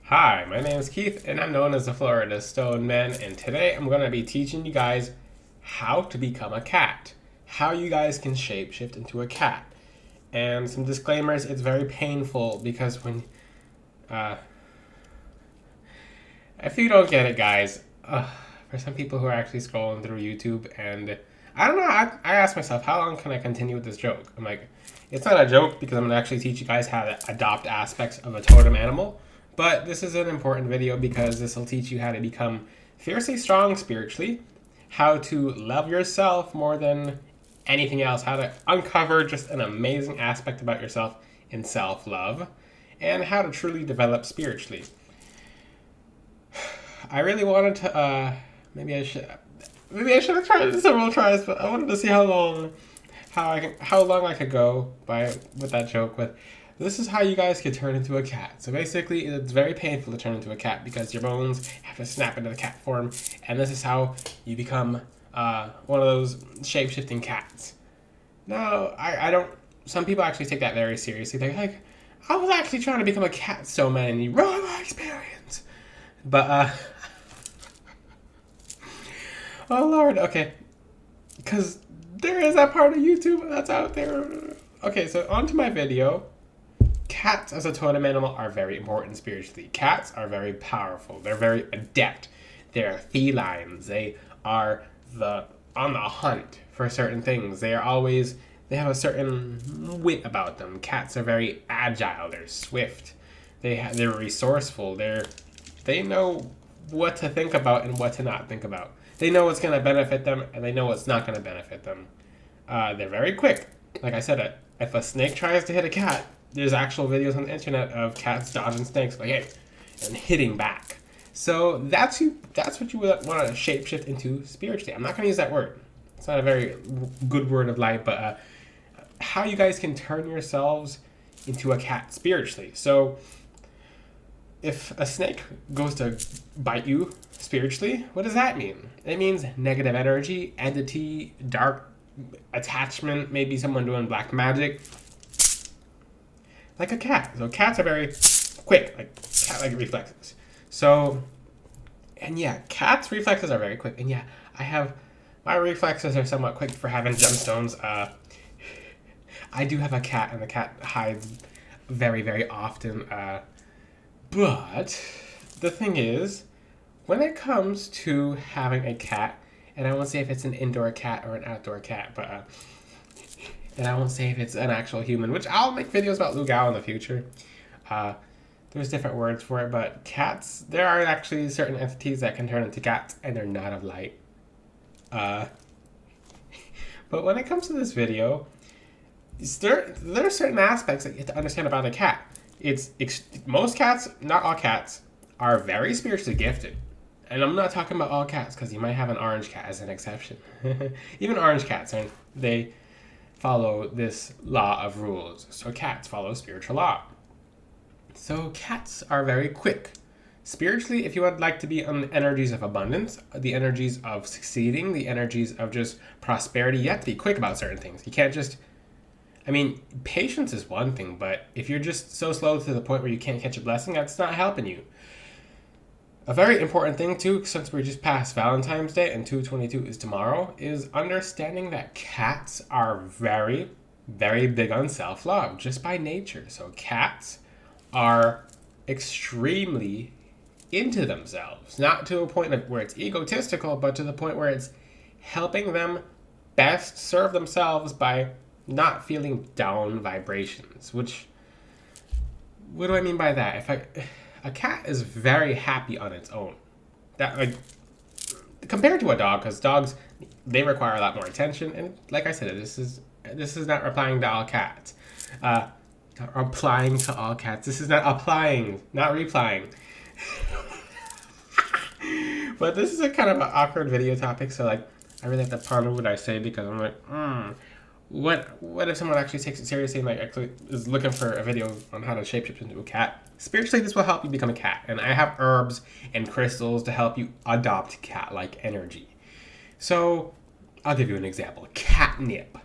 Hi, my name is Keith, and I'm known as the Florida Stone Man, and today I'm going to be teaching you guys how to become a cat, how you guys can shapeshift into a cat. And some disclaimers, it's very painful because uh, if you don't get it, guys, for some people who are actually scrolling through YouTube, and I don't know, I ask myself, how long can I continue with this joke? I'm like, it's not a joke because I'm going to actually teach you guys how to adopt aspects of a totem animal. But this is an important video because this will teach you how to become fiercely strong spiritually, how to love yourself more than anything else, how to uncover just an amazing aspect about yourself in self-love, and how to truly develop spiritually. I really wanted to, maybe I should have tried it several tries, but I wanted to see how long I could go with that joke with. This is how you guys can turn into a cat. So basically, it's very painful to turn into a cat because your bones have to snap into the cat form, and this is how you become one of those shape-shifting cats. Now, I don't. Some people actually take that very seriously. They're like, I was actually trying to become a cat, so man, and you ruined my experience. But oh lord, okay, because there is that part of YouTube that's out there. Okay, so on to my video. Cats as a totem animal are very important spiritually. Cats are very powerful. They're very adept. They're felines. They are on the hunt for certain things. They have a certain wit about them. Cats are very agile. They're swift. They're resourceful. They know what to think about and what to not think about. They know what's going to benefit them and they know what's not going to benefit them. They're very quick. Like I said, if a snake tries to hit a cat, there's actual videos on the internet of cats dodging snakes, like, hey, and hitting back. So that's what you would want to shapeshift into spiritually. I'm not going to use that word. It's not a very good word of light, but how you guys can turn yourselves into a cat spiritually. So if a snake goes to bite you spiritually, what does that mean? It means negative energy, entity, dark attachment, maybe someone doing black magic. Like a cat. So cats are very quick, like cat-like reflexes. So, and yeah, cats' reflexes are very quick. And yeah, my reflexes are somewhat quick for having gemstones. I do have a cat, and the cat hides very, very often. But the thing is, when it comes to having a cat, and I won't say if it's an indoor cat or an outdoor cat, but and I won't say if it's an actual human, which I'll make videos about Lugao in the future. There's different words for it, but cats, there are actually certain entities that can turn into cats, and they're not of light. But when it comes to this video, there are certain aspects that you have to understand about a cat. Most cats, not all cats, are very spiritually gifted. And I'm not talking about all cats, because you might have an orange cat as an exception. Even orange cats, they follow this law of rules. So cats follow spiritual law. So cats are very quick. Spiritually, if you would like to be on the energies of abundance, the energies of succeeding, the energies of just prosperity, you have to be quick about certain things. You can't just, patience is one thing, but if you're just so slow to the point where you can't catch a blessing, that's not helping you. A very important thing too, since we're just past Valentine's Day and 2/22 is tomorrow, is understanding that cats are very, very big on self-love, just by nature. So cats are extremely into themselves, not to a point where it's egotistical, but to the point where it's helping them best serve themselves by not feeling down vibrations. What do I mean by that? A cat is very happy on its own. Compared to a dog, because dogs, they require a lot more attention. And like I said, this is not applying to all cats. Applying to all cats. This is not applying, not replying. But this is a kind of an awkward video topic, so I really have to ponder what I say because I'm like, what if someone actually takes it seriously and actually is looking for a video on how to shapeshift into a cat? Spiritually, this will help you become a cat, and I have herbs and crystals to help you adopt cat-like energy. So, I'll give you an example. Catnip.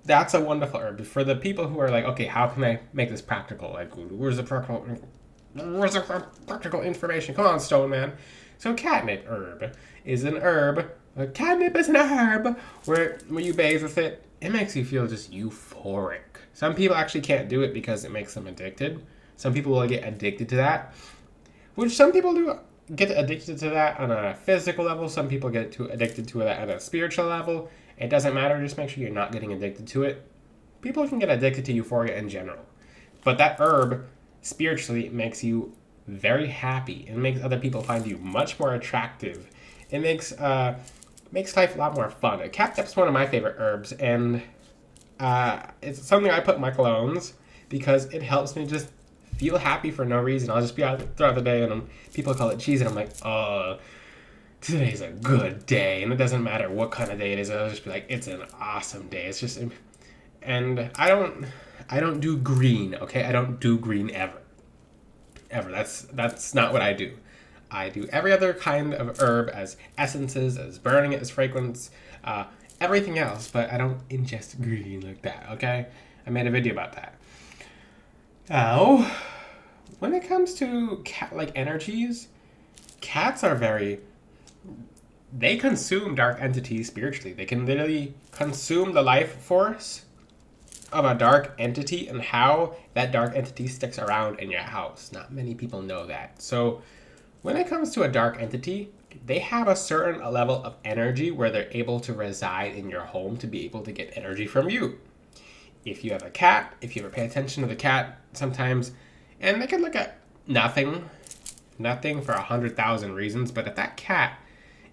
That's a wonderful herb. For the people who are like, okay, how can I make this practical? Where's the practical? practical information. Come on, Stone Man. So catnip herb is an herb. Catnip is an herb where when you bathe with it, it makes you feel just euphoric. Some people actually can't do it because it makes them addicted. Some people will get addicted to that, which some people do get addicted to that on a physical level. Some people get addicted to that on a spiritual level. It doesn't matter. Just make sure you're not getting addicted to it. People can get addicted to euphoria in general. But that herb spiritually makes you very happy and makes other people find you much more attractive. It makes life a lot more fun. Catnip's one of my favorite herbs, and it's something I put in my colognes because it helps me just feel happy for no reason. I'll just be out throughout the day, and people call it cheese, and I'm like, oh, today's a good day. And it doesn't matter what kind of day it is. I'll just be like, it's an awesome day. It's just, and I don't do green, okay? I don't do green ever. That's not what I do. I do every other kind of herb as essences, as burning it, as fragrance, everything else, but I don't ingest green like that, okay? I made a video about that. Now, when it comes to cat-like energies, cats are they consume dark entities spiritually. They can literally consume the life force of a dark entity and how that dark entity sticks around in your house. Not many people know that. So when it comes to a dark entity, they have a certain level of energy where they're able to reside in your home to be able to get energy from you. If you have a cat, if you ever pay attention to the cat sometimes, and they can look at nothing for 100,000 reasons, but if that cat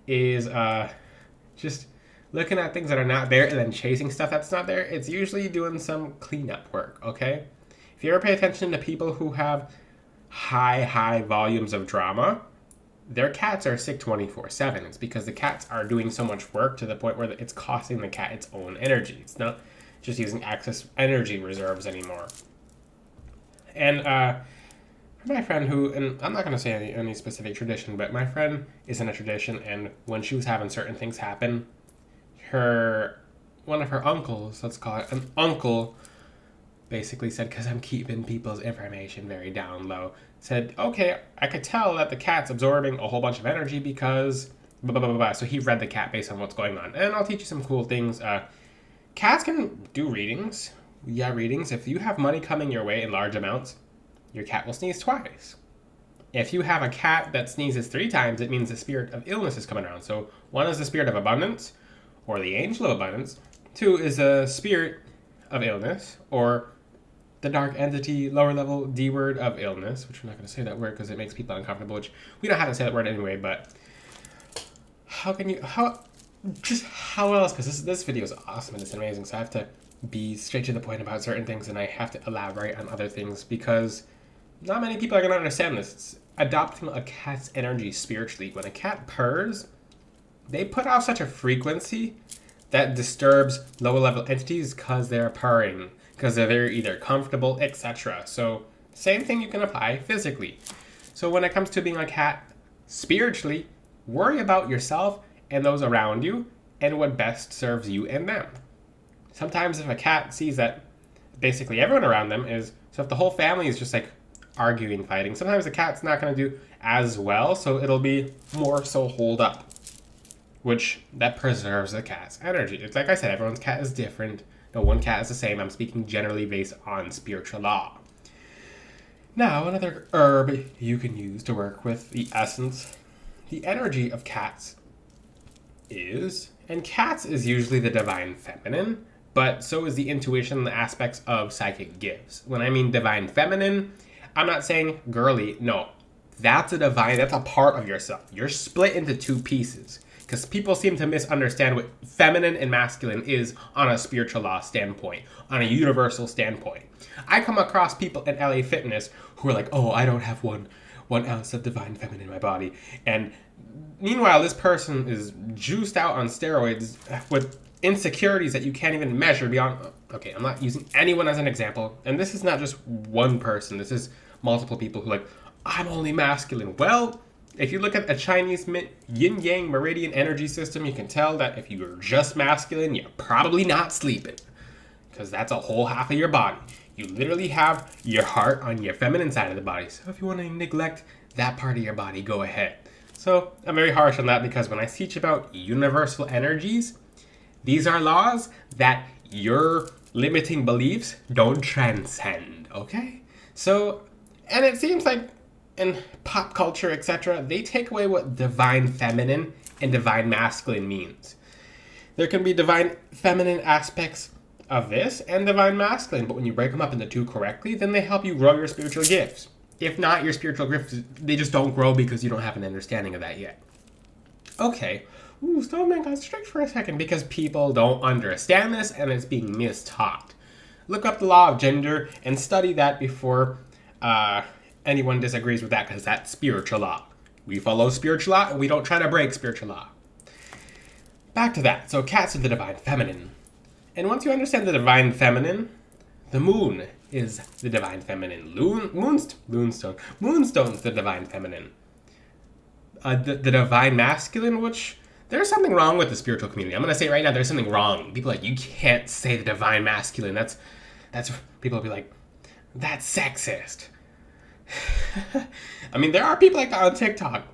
is just looking at things that are not there and then chasing stuff that's not there, it's usually doing some cleanup work, okay? If you ever pay attention to people who have high volumes of drama, their cats are sick 24/7. It's because the cats are doing so much work to the point where it's costing the cat its own energy. It's not just using excess energy reserves anymore. And my friend who, and I'm not going to say any specific tradition, but my friend is in a tradition, and when she was having certain things happen, one of her uncles, let's call it an uncle, basically said, because I'm keeping people's information very down low, said, okay, I could tell that the cat's absorbing a whole bunch of energy because blah, blah, blah, blah. So he read the cat based on what's going on. And I'll teach you some cool things. Cats can do readings. Yeah, readings. If you have money coming your way in large amounts, your cat will sneeze twice. If you have a cat that sneezes 3 times, it means the spirit of illness is coming around. So 1 is the spirit of abundance, or the angel of abundance. 2 is the spirit of illness, or the dark entity, lower level D word of illness, which we're not going to say that word because it makes people uncomfortable, which we don't have to say that word anyway, but how else, because this video is awesome and it's amazing, so I have to be straight to the point about certain things and I have to elaborate on other things because not many people are going to understand this. It's adopting a cat's energy spiritually. When a cat purrs, they put off such a frequency that disturbs lower level entities because they're purring, because they're either comfortable, etc. So same thing you can apply physically. So when it comes to being a cat spiritually, worry about yourself and those around you and what best serves you and them. Sometimes if a cat sees that basically everyone around them is, so if the whole family is just like arguing, fighting, sometimes the cat's not going to do as well, so it'll be more so holed up, which that preserves the cat's energy. It's like I said, everyone's cat is different. No one cat is the same. I'm speaking generally based on spiritual law. Now, another herb you can use to work with the essence, the energy of cats is, and cats is usually the divine feminine, but so is the intuition and the aspects of psychic gifts. When I mean divine feminine, I'm not saying girly. No, that's a part of yourself. You're split into 2 pieces. Because people seem to misunderstand what feminine and masculine is on a spiritual law standpoint, on a universal standpoint. I come across people in LA Fitness who are like, oh, I don't have one ounce of divine feminine in my body. And meanwhile, this person is juiced out on steroids with insecurities that you can't even measure beyond. Okay, I'm not using anyone as an example. And this is not just one person. This is multiple people who are like, I'm only masculine. Well, if you look at a Chinese yin-yang meridian energy system, you can tell that if you're just masculine, you're probably not sleeping. Because that's a whole half of your body. You literally have your heart on your feminine side of the body. So if you want to neglect that part of your body, go ahead. So I'm very harsh on that because when I teach about universal energies, these are laws that your limiting beliefs don't transcend, okay? So, and it seems like in pop culture, etc., they take away what divine feminine and divine masculine means. There can be divine feminine aspects of this and divine masculine, but when you break them up into two correctly, then they help you grow your spiritual gifts. If not, your spiritual gifts, they just don't grow because you don't have an understanding of that yet. Okay. Ooh, Stoneman got strict for a second because people don't understand this and it's being mistaught. Look up the law of gender and study that before anyone disagrees with that because that's spiritual law. We follow spiritual law and we don't try to break spiritual law. Back to that. So cats are the divine feminine. And once you understand the divine feminine, the moon is the divine feminine. Moonstone's the divine feminine. The divine masculine, which there's something wrong with the spiritual community. I'm going to say right now, there's something wrong. People are like, you can't say the divine masculine. That's people will be like, that's sexist. I mean, there are people like that on TikTok.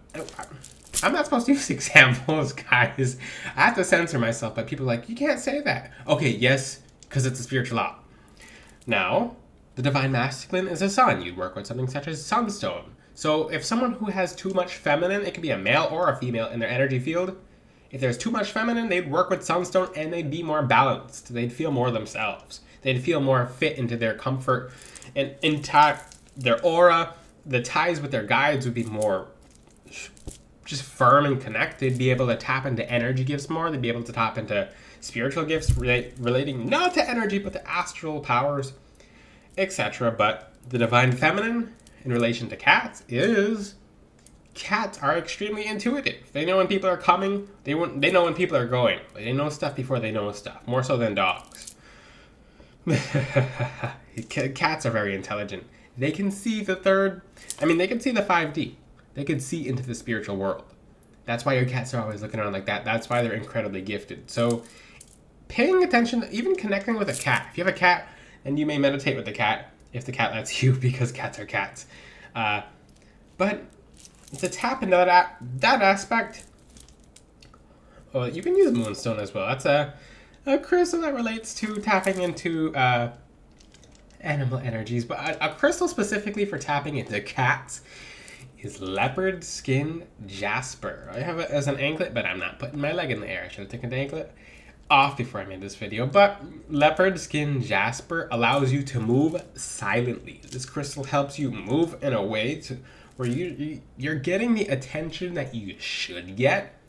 I'm not supposed to use examples, guys. I have to censor myself, but people are like, you can't say that. Okay, yes, because it's a spiritual law. Now, the divine masculine is a sun. You'd work with something such as sunstone. So if someone who has too much feminine, it could be a male or a female in their energy field. If there's too much feminine, they'd work with sunstone and they'd be more balanced. They'd feel more themselves. They'd feel more fit into their comfort and intact. Their aura, the ties with their guides would be more just firm and connected. They'd be able to tap into energy gifts more. They'd be able to tap into spiritual gifts relating not to energy but to astral powers, etc. But the divine feminine in relation to cats is cats are extremely intuitive. They know when people are coming. They know when people are going. They know stuff before they know stuff, more so than dogs. Cats are very intelligent. They can see they can see the 5D. They can see into the spiritual world. That's why your cats are always looking around like that. That's why they're incredibly gifted. So paying attention, even connecting with a cat. If you have a cat, then you may meditate with the cat if the cat lets you, because cats are cats. But to tap into that aspect, well, you can use Moonstone as well. That's a crystal that relates to tapping into animal energies. But a crystal specifically for tapping into cats is leopard skin jasper. I have it as an anklet, but I'm not putting my leg in the air. I should have taken the anklet off before I made this video. But leopard skin jasper allows you to move silently. This crystal helps you move in a way where you're getting the attention that you should get,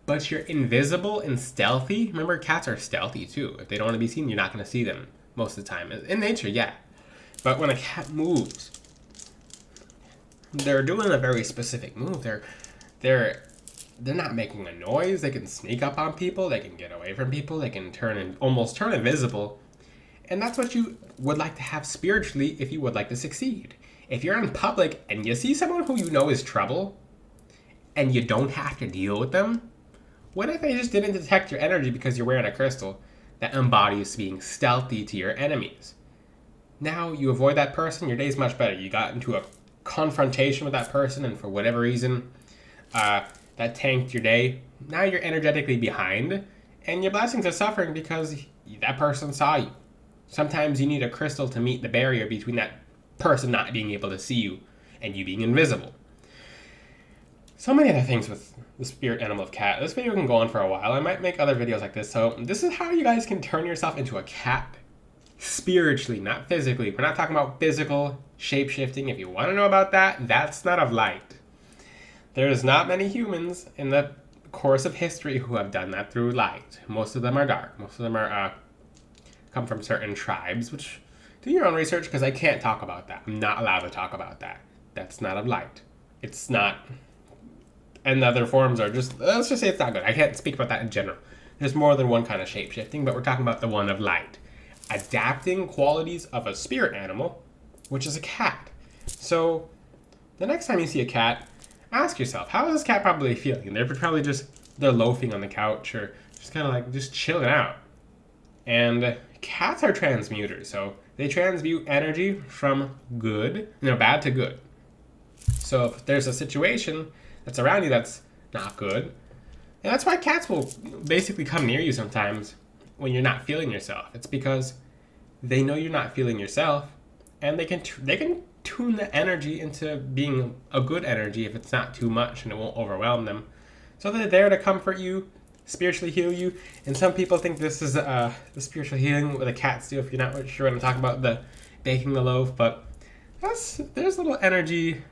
but you're invisible and stealthy. Remember, cats are stealthy too. If they don't want to be seen, you're not going to see them most of the time. In nature, yeah. But when a cat moves, they're doing a very specific move. They're not making a noise. They can sneak up on people. They can get away from people. They can almost turn invisible. And that's what you would like to have spiritually if you would like to succeed. If you're in public and you see someone who you know is trouble and you don't have to deal with them, what if they just didn't detect your energy because you're wearing a crystal that embodies being stealthy to your enemies? Now you avoid that person, your day's much better. You got into a confrontation with that person, and for whatever reason, that tanked your day. Now you're energetically behind, and your blessings are suffering because that person saw you. Sometimes you need a crystal to meet the barrier between that person not being able to see you and you being invisible. So many other things with the spirit animal of cat. This video can go on for a while. I might make other videos like this. So this is how you guys can turn yourself into a cat spiritually, not physically. We're not talking about physical shape-shifting. If you want to know about that, that's not of light. There's not many humans in the course of history who have done that through light. Most of them are dark. Most of them are come from certain tribes, which do your own research because I can't talk about that. I'm not allowed to talk about that. That's not of light. It's not. And the other forms are just, let's just say it's not good. I can't speak about that in general. There's more than one kind of shape-shifting, but we're talking about the one of light. Adapting qualities of a spirit animal, which is a cat. So the next time you see a cat, ask yourself, how is this cat probably feeling? And they're probably they're loafing on the couch or just kind of like just chilling out. And cats are transmuters. So they transmute energy from good, bad to good. So if there's a situation that's around you that's not good, and that's why cats will basically come near you sometimes when you're not feeling yourself. It's because they know you're not feeling yourself, and they can tune the energy into being a good energy if it's not too much and it won't overwhelm them. So they're there to comfort you, spiritually heal you. And some people think this is the spiritual healing what the cats do. If you're not sure what I'm talking about, the baking the loaf, but there's a little energy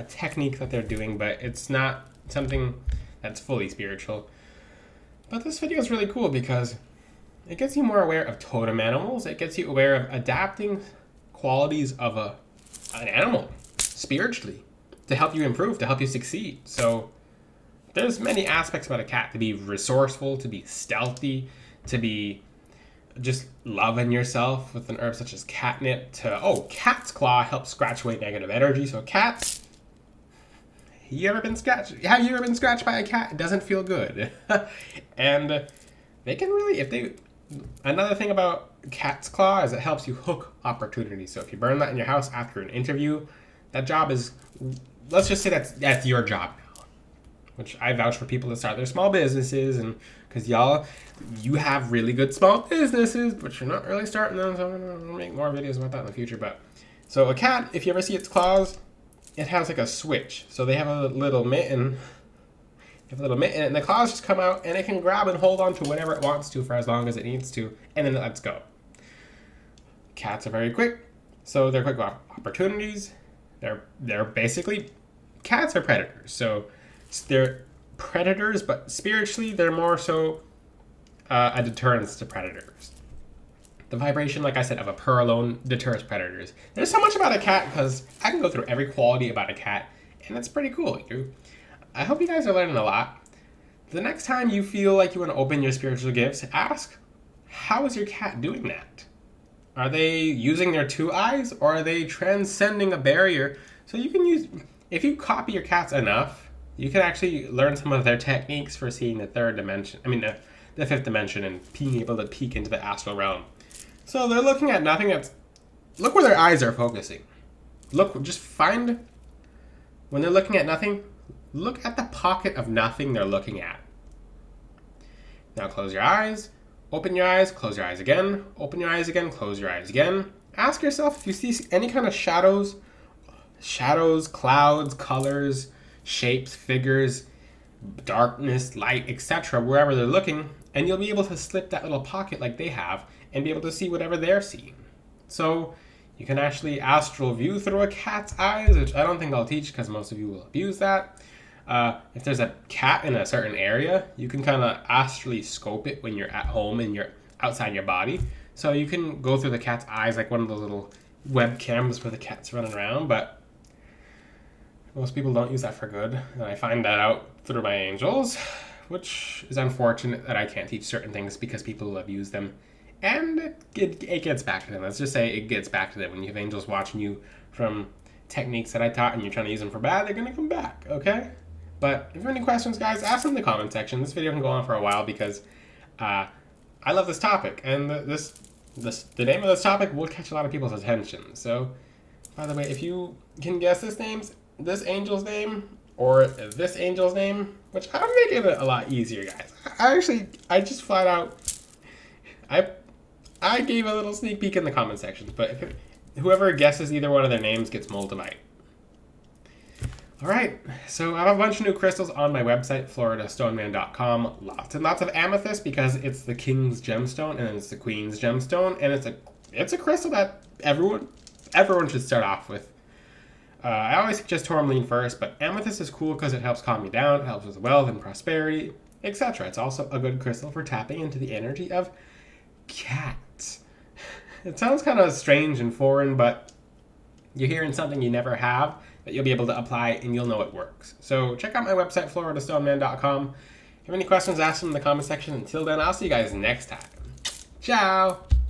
technique that they're doing, but it's not something that's fully spiritual. But this video is really cool because it gets you more aware of totem animals. It gets you aware of adapting qualities of an animal spiritually to help you improve, to help you succeed. So there's many aspects about a cat: to be resourceful, to be stealthy, to be just loving yourself with an herb such as catnip, cat's claw helps scratch away negative energy. So cats, have you ever been scratched by a cat? It doesn't feel good. And they can really, another thing about cat's claw is it helps you hook opportunities. So if you burn that in your house after an interview, that job is, let's just say that's your job now. Which I vouch for people to start their small businesses, and because you have really good small businesses, but you're not really starting them, so I'm gonna make more videos about that in the future. But so a cat, if you ever see its claws, it has like a switch. So they have a little mitten. And the claws just come out, and it can grab and hold on to whatever it wants to for as long as it needs to, and then it lets go. Cats are very quick, so they're quick with opportunities. They're basically, cats are predators. So they're predators, but spiritually they're more so a deterrence to predators. The vibration, like I said, of a purr alone deters predators. There's so much about a cat because I can go through every quality about a cat, and it's pretty cool. I hope you guys are learning a lot. The next time you feel like you want to open your spiritual gifts, ask, how is your cat doing that? Are they using their two eyes, or are they transcending a barrier? So you can if you copy your cats enough, you can actually learn some of their techniques for seeing the the fifth dimension, and being able to peek into the astral realm. So they're looking at nothing. Look where their eyes are focusing. When they're looking at nothing, look at the pocket of nothing they're looking at. Now close your eyes, open your eyes, close your eyes again, open your eyes again, close your eyes again. Ask yourself if you see any kind of shadows, clouds, colors, shapes, figures, darkness, light, etc., wherever they're looking, and you'll be able to slip that little pocket like they have and be able to see whatever they're seeing. So you can actually astral view through a cat's eyes, which I don't think I'll teach because most of you will abuse that. If there's a cat in a certain area, you can kind of astrally scope it when you're at home and you're outside your body. So you can go through the cat's eyes like one of those little webcams where the cat's running around, but most people don't use that for good. And I find that out through my angels, which is unfortunate that I can't teach certain things because people abuse them. And it gets back to them. Let's just say it gets back to them. When you have angels watching you from techniques that I taught and you're trying to use them for bad, they're going to come back, okay? But if you have any questions, guys, ask them in the comment section. This video can go on for a while because I love this topic. And the name of this topic will catch a lot of people's attention. So, by the way, if you can guess this angel's name, or this angel's name, which I'm making it a lot easier, guys. I just flat out, I gave a little sneak peek in the comment sections, but whoever guesses either one of their names gets Moldavite. Alright, so I have a bunch of new crystals on my website, floridastoneman.com. Lots and lots of amethyst because it's the king's gemstone and it's the queen's gemstone, and it's a crystal that everyone should start off with. I always suggest tourmaline first, but amethyst is cool because it helps calm you down, it helps with wealth and prosperity, etc. It's also a good crystal for tapping into the energy of cats. It sounds kind of strange and foreign, but you're hearing something you never have that you'll be able to apply and you'll know it works. So check out my website, floridastoneman.com. If you have any questions, ask them in the comment section. Until then, I'll see you guys next time. Ciao!